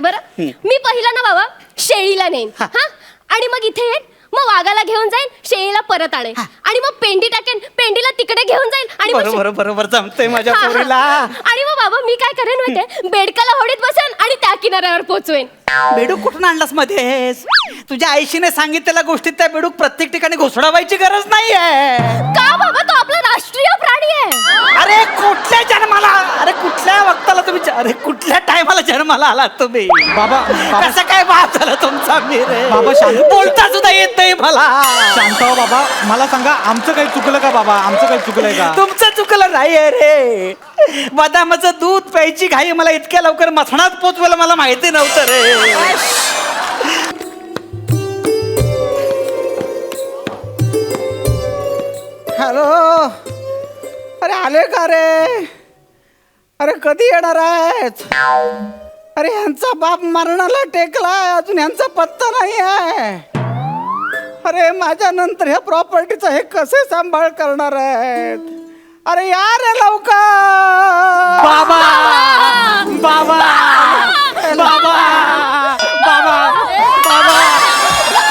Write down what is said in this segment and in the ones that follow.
सांगते बरं. मी पहिला ना बाबा शेळीला नेईन हा, आणि मग इथे येईन, मग वाघाला घेऊन जाईन, शेळीला परत आणेन, आणि मग पेंडी टाकेन, पेंडीला तिकडे घेऊन जाईन, आणि बरोबर जमतंय माझ्या पोरीला. आणि मग बाबा मी काय करेन माहितीये, बेडकाला होडीत बसेन आणि त्या किनाऱ्यावर पोचवेन. बेडूक कुठून आणलास मध्येस? तुझ्या आईशीने सांगितलेल्या गोष्टीत त्या बेडूक प्रत्येक ठिकाणी घुसडावायची गरज नाहीये. का बाबा, तो आपला राष्ट्रीय प्राणी आहे. अरे कुठल्या जन्माला, अरे कुठल्या वक्ताला तुम्ही, अरे कुठल्या टायमाला जन्माला आलात तुम्ही? बाबा कसं काय बाप झाला तुमचा? बाबा, शांत. बोलता सुद्धा येत नाही मला. शांत हो बाबा, मला सांगा आमचं काही चुकलं का बाबा? आमचं काही चुकलंय का? तुमचं चुकलं नाहीये रे. बदामाचं दूध प्यायची घाई मला इतक्या लवकर मथणात पोचवायला मला माहिती नव्हतं रे. हॅलो, अरे आले का रे? अरे कधी येणार आहेत? अरे यांचा बाप मरणाला टेकलाय, अजून यांचा पत्ता नाही आहे. अरे माझ्या नंतर ह्या प्रॉपर्टीचा हे कसे सांभाळ करणार आहेत? अरे या रे लवकर. बाबा बाबा बाबा बाबा बाबा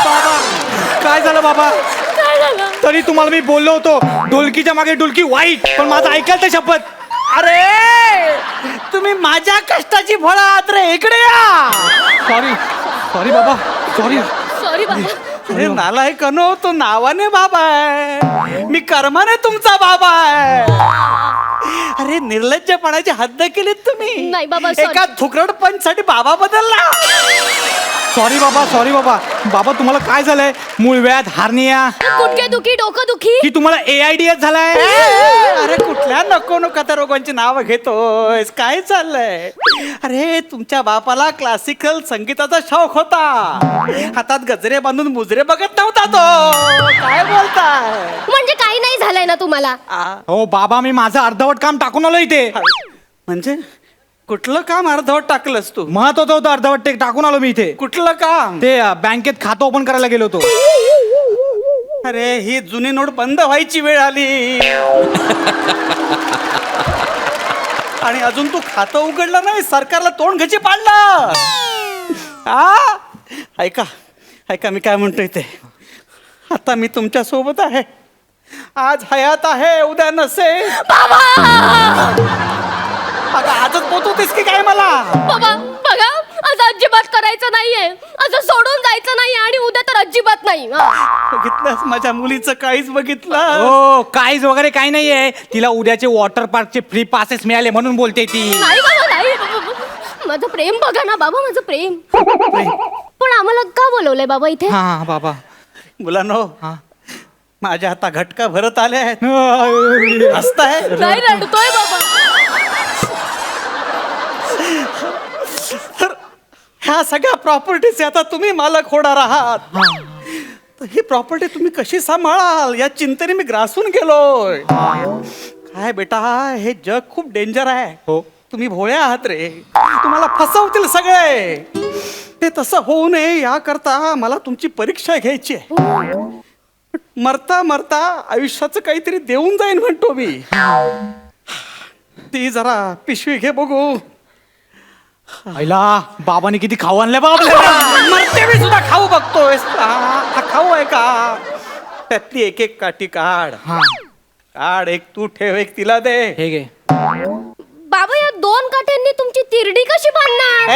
बाबा, काय झालं बाबा? तरी तुम्हाला मी बोललो होतो ढोलकीच्या मागे ढोलकी वाईट, पण माझं ऐकाल तर शपथ. अरे तुम्ही माझ्या कष्टाची फळं आहात रे, इकडे या. सॉरी बाबा, सॉरी. सॉरी बाबा. अरे नालायक नो, तो नावाने बाबा आहे, मी कर्माने तुमचा बाबा आहे. अरे निर्लज्जपणाची हद्द केलीत तुम्ही. नाही बाबा, sorry. एका थुकरड पंचसाठी बाबा बदलला. सॉरी बाबा, सॉरी बाबा. बाबा तुम्हाला काय झालंय? मूळव्याध, हार्निया, गुडघेदुखी, डोकंदुखी, की तुम्हाला AIDS झालाय? अरे कुठल्या नको नको त्या रोगांची नाव घेतोयस? काय चाललंय? अरे तुमच्या बापाला क्लासिकल संगीताचा शौक होता, हातात गजरे बांधून मुजरे बघत नव्हता तो. काय बोलताय? म्हणजे काही नाही झालंय ना तुम्हाला? हो बाबा, मी माझं अर्धवट काम टाकून आलो इथे. म्हणजे कुठलं काम अर्धवट टाकलंस तू? महत्वाचं होतं, अर्धवट टेक टाकून आलो मी इथे. कुठलं काम? ते बँकेत खातं ओपन करायला गेलो होतो. अरे ही जुनी नोट बंद व्हायची वेळ आली आणि अजून तू खातं उघडलं नाही, सरकारला तोंड घची पाडलं. ऐका ऐका, मी काय म्हणतोय ते. आता मी तुमच्या सोबत आहे. आज हयात आहे, उद्या नसे. अगं आजच पोचवतेस की काय मला? बाबा बघा, आज अजिबात करायचं नाहीये, आज सोडून जायचं नाही, आणि उद्या तर अजिबात नाही. बघितलंस माझ्या मुलीचं काहीच बघितलं? हो, काहीच वगैरे काही नाहीये. तिला उद्याचे वॉटर पार्कचे फ्री पासेस मिळाले म्हणून बोलते ती. नाही बाबा, नाही बाबा. माझं प्रेम बघा ना बाबा, माझं प्रेम. पण आम्हाला का बोलवलंय बाबा इथे? हा बाबा. मुलांनो, हा. माझ्या आता घटका भरत आले आहेत. हसताय? नाही, रडतोय बाबा. तर ह्या सगळ्या प्रॉपर्टीचे आता तुम्ही मालक होणार आहात. तर ही प्रॉपर्टी तुम्ही कशी सांभाळाल या चिंतेने मी ग्रासून गेलोय. काय बेटा, हे जग खूप डेंजर आहे. हो. तुम्ही भोळे आहात रे, तुम्हाला फसवतील सगळे. ते तसं होऊ नये याकरता मला तुमची परीक्षा घ्यायची आहे. मरता मरता आयुष्याचं काहीतरी देऊन जाईन म्हणतो मी. ती जरा पिशवी घे बघू. आईला, बाबाने किती खाऊ आणले बाबा आपल्याला. मरते मी सुद्धा खाऊ बघतोय. हा खाऊ आहे का? त्यातली एक एक काठी काढ. हा, काढ, एक तू ठेव, एक तिला दे. हे घे. बाबा, या 2 काठ्यांनी तुमची तिरडी कशी बांधणार?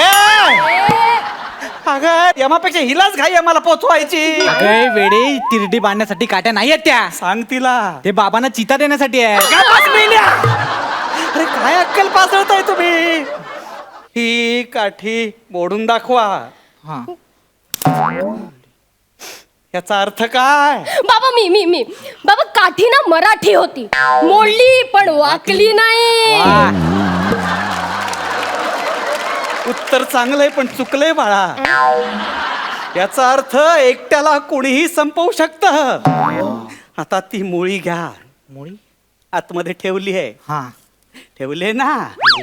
अगं यमापेक्षा हिलाच घाई आम्हाला पोचवायची. अगं वेडे, तिरडी बांधण्यासाठी काट्या नाहीयेत त्या. सांग तिला. ते बाबांना चिता देण्यासाठी आहे. काय पाच मेल्या? अरे काय अक्कल पासळताय तुम्ही? ही काठी मोडून दाखवा. हा. याचा अर्थ काय? बाबा, मी बाबा, काठी ना मराठी होती, मोडली पण वाकली नाही. उत्तर चांगलंय पण चुकलंय बाळा. याचा अर्थ एकट्याला कोणीही संपवू शकत. आता ती मुळी घ्या. मुळी आतमध्ये ठेवली आहे. हा, ठेवली आहे ना?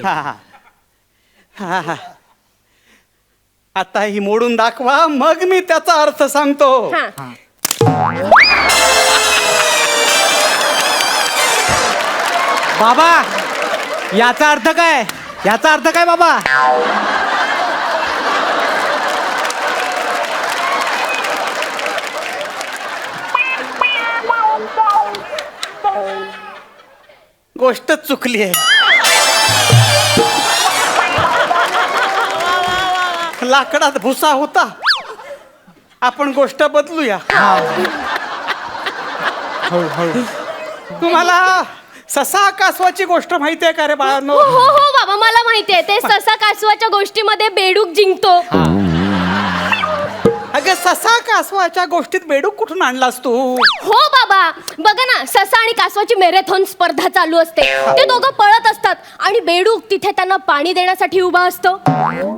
हा हा हा. आता ही मोडून दाखवा, मग मी त्याचा अर्थ सांगतो. हा. बाबा याचा अर्थ काय? याचा अर्थ काय बाबा? गोष्टच चुकली आहे. लाकडात भुसा होता, आपण गोष्ट बदलूया. तुम्हाला ससा कासवाची गोष्ट माहिती आहे का रे बाळांनो? हो हो हो बाबा, मला माहितीये ते ससा कासवाच्या गोष्टीमध्ये बेडूक जिंकतो. अगं ससा कासवाच्या गोष्टीत बेडूक कुठून आणलास तू? हो बाबा, बघा ना, ससा आणि कासवाची मॅरेथॉन स्पर्धा चालू असते. ते दोघं पळत असतात आणि बेडूक तिथे त्यांना पाणी देण्यासाठी उभा असतो.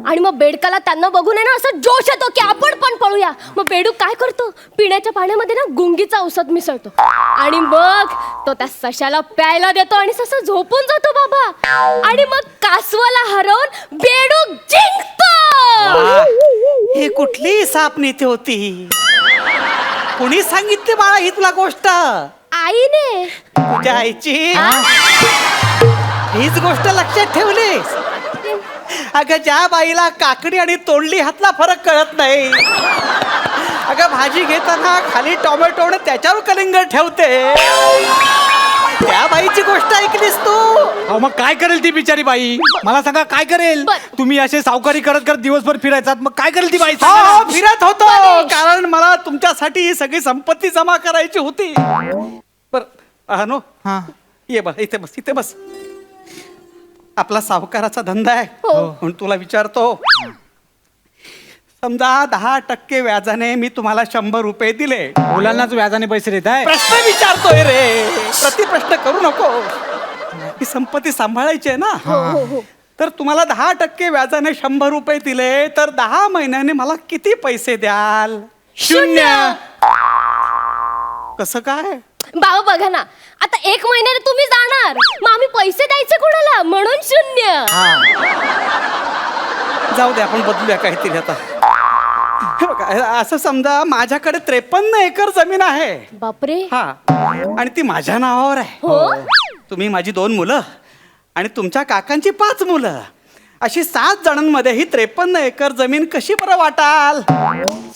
आणि मग बेडकाला त्यांना बघून आहे ना असं जोश येतो की आपण पण पळूया. मग बेडूक काय करतो, पिण्याच्या पाण्यामध्ये ना गुंगीचा औषध मिसळतो आणि मग तो त्या सशाला प्यायला देतो आणि ससा झोपून जातो बाबा. आणि मग कासवाला हरवून बेडूक जिंकतो. ही कुठली साप नीती होती? कुणी सांगितली बाळा ही तुला गोष्ट? आईने. तुझ्या आईची? हीच गोष्ट लक्षात ठेवलीस? अगं ज्या बाईला काकडी आणि तोंडली हातला फरक कळत नाही, अगं भाजी घेताना खाली टोमॅटो आणि त्याच्यावर कलिंगड ठेवते, त्या बाईची गोष्ट ऐकलीस तू? अहो मग काय करेल ती बिचारी बाई? मला सांगा काय करेल? बर. तुम्ही असे सावकारी करत करत दिवसभर फिरायचात, मग काय करेल ती बाई? हो, सांगा ना. फिरत होतो कारण मला तुमच्यासाठी ही सगळी संपत्ती जमा करायची होती. बर अनो, हा. ये बस इथे बस, इथे बस. आपला सावकाराचा धंदा आहे हो. म्हणून तुला विचारतो. समजा 10% व्याजाने मी तुम्हाला 100 रुपये दिले. मुलांनाच व्याजाने पैसे देत आहे. प्रश्न विचारतोय रे, प्रतिप्रश्न करू नको. ही संपत्ती सांभाळायची आहे ना. हो हो. तर तुम्हाला 10% व्याजाने 100 रुपये दिले तर 10 महिन्याने मला किती पैसे द्याल? 0. कसं काय? बाबा बघा ना, आता 1 महिन्याने तुम्ही जाणार, मग आम्ही पैसे द्यायचे कोणाला? म्हणून 0. जाऊ दे, आपण बदलूया काहीतरी आता. हे बघा, असं समजा माझ्याकडे 53 एकर जमीन आहे. बापरे. हा, आणि ती माझ्या नावावर आहे. हो? तुम्ही माझी 2 मुलं आणि तुमच्या काकांची 5 मुलं, अशी 7 जणांमध्ये ही 53 एकर जमीन कशी बरं वाटाल?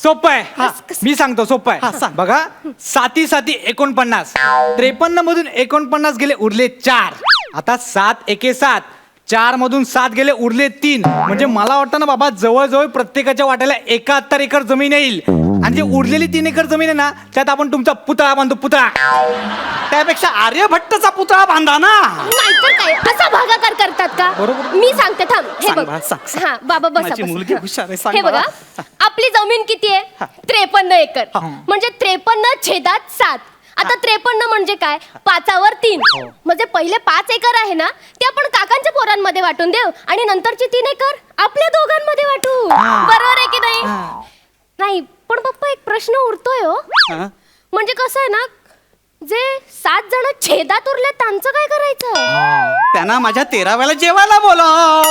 सोपं आहे. हा. मी सांगतो, सोपं हा, आहे. सांग. बघा, 7 7 49. 53 मधून 49 गेले, उरले 4. आता 7 1 7. 4 मधून 7 गेले, उरले 3. म्हणजे मला वाटतं ना बाबा, जवळजवळ प्रत्येकाच्या वाट्याला 71 एकर जमीन येईल. आणि जे उरलेली 3 एकर जमीन आहे ना, त्यात आपण तुमचा पुतळा बांधू. पुतळा. त्यापेक्षा आर्यभट्टचा पुतळा बांधा ना. नाहीतर काय, असा भागाकार करतात का? बरोबर. मी सांगते, थांब. हे सांग बघ. बाळा, सांग. हा बाबा बसा, माझी बसा. मुलगी हुशार आहे, सांग हे बघा, बाळा. आपली जमीन किती आहे? 53 एकर. म्हणजे 53/7. आता 53 म्हणजे काय? 5वर 3. म्हणजे पहिले 5 एकर आहे ना, ते आपण काकांच्या पोरांमध्ये वाटून देऊ आणि नंतरची 3 एकर आपल्या दोघांमध्ये वाटू. बरोबर आहे की नाही? नाही, पण पप्पा एक प्रश्न उरतोय हो. हा? म्हणजे कसं आहे ना, जे 7 जण छेदात उरले त्यांचं काय करायचं? त्यांना माझ्या 13व्याला जेवायला बोलाव.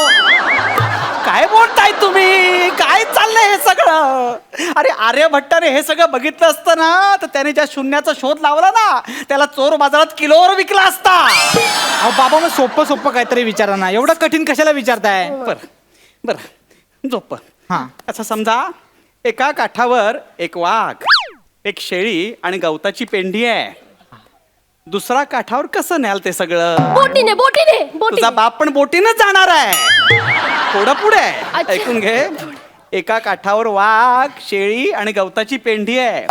काय बोलताय तुम्ही? काय चाललंय हे सगळं? अरे आर्यभट्टाने हे सगळं बघितलं असतं ना, तर त्याने ज्या शून्याचा शोध लावला ना, त्याला चोर बाजारात किलोवर विकला असता. अहो बाबा, मग सोपं काहीतरी विचारा ना. एवढं कठीण कशाला विचारताय? बर झोप. हा. असं समजा एका काठावर एक वाघ, एक शेळी आणि गवताची पेंडी आहे. दुसरा काठावर कसं न्याल ते सगळं? बोटीने बोटीने तुझा बोटीने. बाप पण बोटीनच जाणार आहे. थोडं पुढे अच्छा. ऐकून घे. एका काठावर वाघ, शेळी आणि गवताची पेंडी आहे.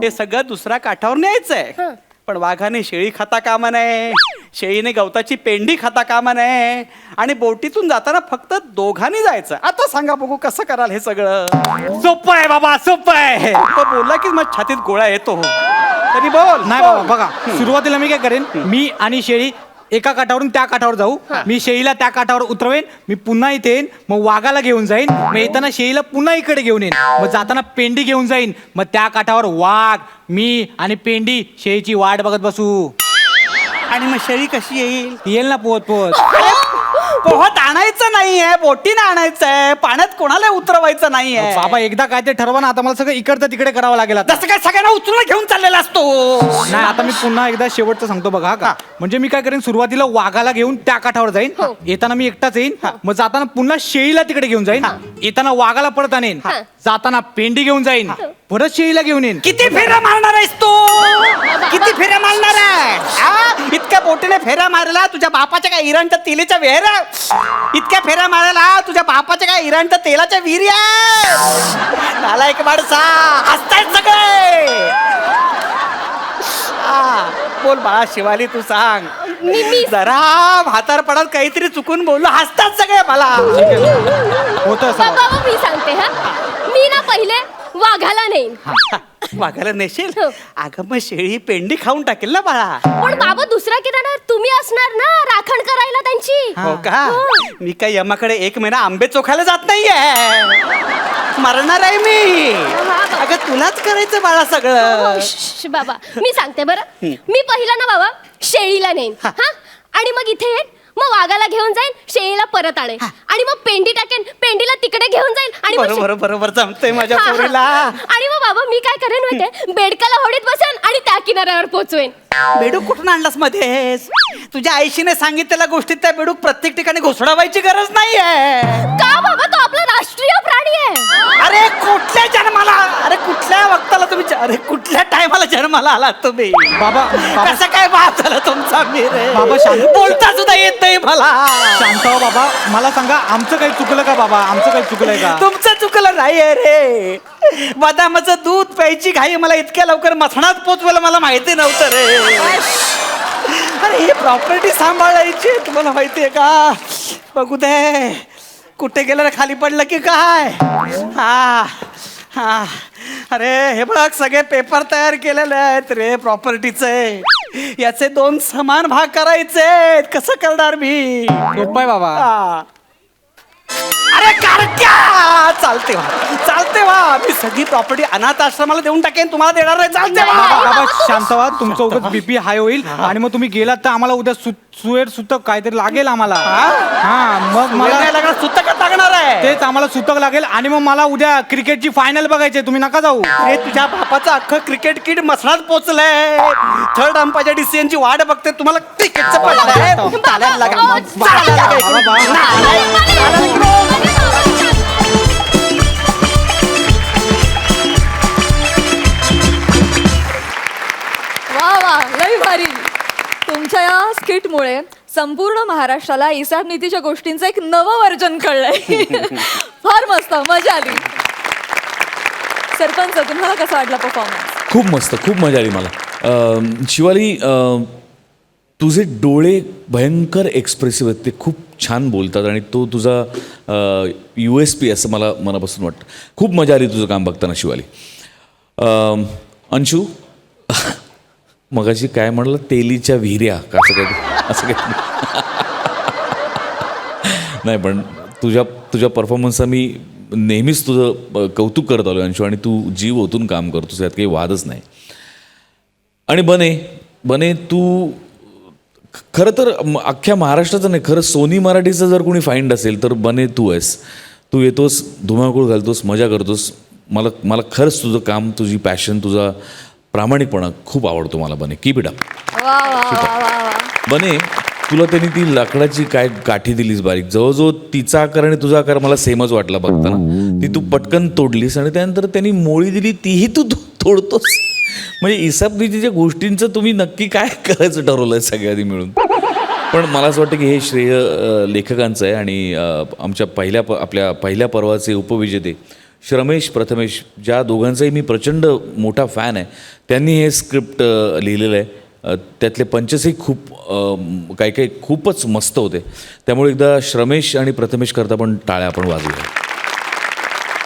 हे सगळं दुसऱ्या काठावर न्यायचंय. हं. पण वाघाने शेळी खाता कामा नये, शेळीने गवताची पेंडी खाता कामा नये, आणि बोटीतून जाताना फक्त दोघांनी जायचं. आता सांगा बघू कसं कराल हे सगळं? सोपं आहे बाबा, सोपं आहे. तो बोलला की मग छातीत गोळा येतो. तरी बोल. नाही बाबा, बघा, सुरुवातीला मी काय करेन, मी आणि शेळी एका काठावरून त्या काठावर जाऊ. मी शेळीला त्या काठावर उतरवेन, मी पुन्हा इथे येईन, मग वाघाला घेऊन जाईन, मग येताना शेळीला पुन्हा इकडे घेऊन येईन, मग जाताना पेंडी घेऊन जाईन, मग त्या काठावर वाघ, मी आणि पेंडी शेळीची वाट बघत बसू. आणि मग शेळी कशी येईल? ती येईल ना पोहत पोहत. पोहत आणायचं नाहीये, बोटीनं आणायचंय, पाण्यात कोणाला उतरवायचं नाहीये. बाबा एकदा काय ते ठरवा ना, आता मला सगळं इकडचं तिकडे करावं लागेल आता. जसं काय सगळ्यांना उचलून घेऊन चाललेला असतो. नाही आता मी पुन्हा एकदा शेवटचं सांगतो बघा का. म्हणजे मी काय करेन, सुरुवातीला वाघाला घेऊन त्या काठावर जाईन, येताना मी एकटाच येईन, मग जाताना पुन्हा शेळीला तिकडे घेऊन जाईन, येताना वाघाला परत आणेन, जाताना पेंडी घेऊन जाईन, परत शेळीला घेऊन येईन. किती फेऱ्या मारणार आहेस तू? किती फेऱ्या मारणार आहे? हा? इतक्या बोटीने फेऱ्या मारला तुझ्या बापाच्या काय इराणच्या तेलाच्या विहीर? इतक्या फेऱ्या मारायला तुझ्या बापाच्या काय इराणच्या तेलाच्या विहिरी आहे? नालायक माणसा, हसतायत सगळे. बोल बाळा शिवाली, तू सांग. मी जरा म्हातारपणात काहीतरी चुकून बोललो, हसतात सगळे मला. होतं असं. बाबा मी सांगते हा. मी ना पहिले वाघाला नेईन. वाघायला नेशील? हो. अगं मग शेळी पेंडी खाऊन टाकेल ना बाळा. पण बाबा दुसरा किनारा तुम्ही असणार ना राखण करायला त्यांची. हो का? मी काय यमाकडे 1 महिना आंबे चोखायला जात नाहीये. मरणार आहे मी. अगं तुलाच करायचं बाळा सगळं. बाबा मी सांगते बरं. मी पहिला ना बाबा शेळीला नेईन हा, आणि मग इथे येईन, मग वाघाला घेऊन जाईन, शेळीला परत आणेन, आणि मग पेंडी टाकेन, पेंडीला तिकडे घेऊन जाईन, आणि मग बरोबर बरोबर जमतंय माझ्या पोरीला. आणि मग बाबा मी काय करेन माहितीये, बेडकाला होडीत बसेन आणि त्या किनाऱ्यावर पोचवेन. बेडूक कुठून आणलास मध्येस? तुझ्या आईशीने सांगितलेल्या गोष्टीत त्या बेडूक प्रत्येक ठिकाणी घुसडावायची गरज नाहीये. का बाबा, तो आपला राष्ट्रीय प्राणी आहे. अरे कुठल्या जन्माला, अरे कुठल्या वक्ताला तुम्ही, अरे कुठल्या टायमाला जन्माला आलात तुम्ही? बाबा कसं काय बाप झाला तुमचा मी रे? बाबा, शांत. बोलता सुद्धा येत नाही मला. शांत हो बाबा, मला सांगा आमचं काही चुकलं का बाबा? आमचं काही चुकलंय का? तुमचं चुकलं नाहीये रे. बदामाचं दूध प्यायची घाई मला इतक्या लवकर मसणात पोचवायला मला माहिती नव्हतं रे. अरे ही प्रॉपर्टी सांभाळायची, तुम्हाला माहितीये का? बघू दे कुठे गेलं रे, खाली पडलं की काय? हा हा. अरे हे बघ, सगळे पेपर तयार केलेले आहेत रे प्रॉपर्टीचे. याचे 2 समान भाग करायचे. कसं करणार मी? सोपं आहे बाबा. हा. अरे कारक्या, चालते वा मी सगळी प्रॉपर्टी अनाथ आश्रमाला देऊन टाकेन, तुम्हाला देणार नाही. चालते बाबा वा. बाबा शांत व्हा, तुमचं उगाच बीपी हाय होईल आणि मग तुम्ही गेलात तर आम्हाला उद्या सुएर सुतक काहीतरी लागेल आम्हाला. हा मग मला नाही लागणार, सुतकच लागणार आहे. तेच आम्हाला सुतक लागेल, आणि मग मला उद्या क्रिकेटची फायनल बघायची. तुम्ही नका जाऊ. अरे तुझ्या बापाचं अख्खं क्रिकेट किट मसणात पोचलंय. 3rd अंपायरच्या डिसिजनची वाट बघते. तुम्हाला क्रिकेटचं पडलंय. चालायला लागेल. चालायला लागेल. चालायला लागेल. वा वा, लई भारी. तुमच्या या स्किटमुळे संपूर्ण महाराष्ट्राला इसाब नीतीच्या गोष्टींचं एक नवं वर्जन कळलंय. फार मस्त, मजा आली. सरपंच, तुम्हाला कसा वाटला परफॉर्मन्स? खूप मस्त, खूप मजा आली मला. शिवाली, तुझे डोळे भयंकर एक्सप्रेसिव्ह आहेत, ते खूप छान बोलतात आणि तो तुझा USP असं मला मनापासून वाटतं. खूप मजा आली तुझं काम बघताना शिवाली. अंशू, मगाशी काय म्हणलं, तेलीच्या विहिऱ्या का असं काय नाही, पण तुझ्या परफॉर्मन्सचा मी नेहमीच तुझं कौतुक करत आलो अंशू, आणि तू जीव ओतून काम करतोस, यात काही वादच नाही. आणि बने तू खरं तर अख्ख्या महाराष्ट्राचं नाही, खरं सोनी मराठीचं जर कोणी फाइंड असेल तर बने तू आहेस. तू येतोस, धुमाकूळ घालतोस, मजा करतोस. मला खरंच तुझं काम, तुझी पॅशन, तुझा प्रामाणिकपणा खूप आवडतो मला बने. Keep it up. वा वा वा वा वा. बने, तुला त्यांनी ती लाकडाची काय काठी दिलीस बारीक, जवळजवळ तिचा आकार आणि तुझा आकार मला सेमच वाटला बघताना. ती तू पटकन तोडलीस आणि त्यानंतर त्यांनी मोळी दिली, तीही तू तोडतोस. म्हणजे इसाबनीतीच्या गोष्टींचं तुम्ही नक्की काय करायचं ठरवलंय सगळ्यांनी मिळून? पण मला असं वाटतं की हे श्रेय लेखकांचं आहे. आणि आमच्या आपल्या पहिल्या पर्वाचे उपविजेते श्रमेश प्रथमेश, ज्या दोघांचाही मी प्रचंड मोठा फॅन आहे, त्यांनी हे स्क्रिप्ट लिहिलेलं आहे. त्यातले पंचसही काही खूपच मस्त होते. त्यामुळे एकदा श्रमेश आणि प्रथमेश करता पण टाळ्या आपण वाजवूया.